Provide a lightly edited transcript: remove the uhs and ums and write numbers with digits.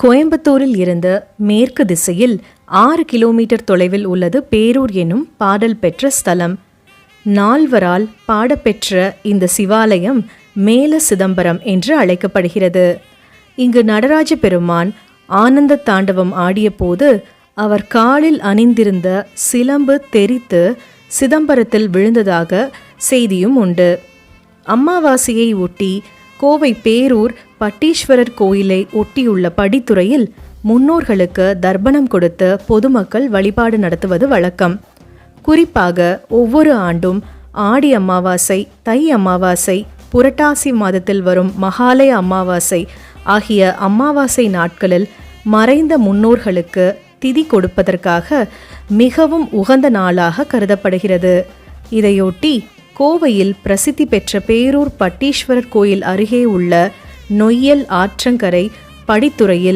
கோயம்புத்தூரில் இருந்து மேற்கு திசையில் 6 கிலோமீட்டர் தொலைவில் உள்ளது பேரூர் எனும் பாடல் பெற்ற ஸ்தலம். நால்வரால் பாடப்பெற்ற இந்த சிவாலயம் மேல சிதம்பரம் என்று அழைக்கப்படுகிறது. இங்கு நடராஜ பெருமான் ஆனந்த தாண்டவம் ஆடிய போது அவர் காலில் அணிந்திருந்த சிலம்பு தெறித்து சிதம்பரத்தில் விழுந்ததாக செய்தியும் உண்டு. அமாவாசையை ஒட்டி கோவை பேரூர் பட்டீஸ்வரர் கோயிலை ஒட்டியுள்ள படித்துறையில் முன்னோர்களுக்கு தர்ப்பணம் கொடுத்து பொதுமக்கள் வழிபாடு நடத்துவது வழக்கம். குறிப்பாக ஒவ்வொரு ஆண்டும் ஆடி அமாவாசை, தை அமாவாசை, புரட்டாசி மாதத்தில் வரும் மகாலய அமாவாசை ஆகிய அமாவாசை நாட்களில் மறைந்த முன்னோர்களுக்கு திதி கொடுப்பதற்காக மிகவும் உகந்த நாளாக கருதப்படுகிறது. இதையொட்டி கோவையில் பிரசித்தி பெற்ற பேரூர் பட்டீஸ்வரர் கோயில் அருகே உள்ள நொய்யல் ஆற்றங்கரை படித்துறையில்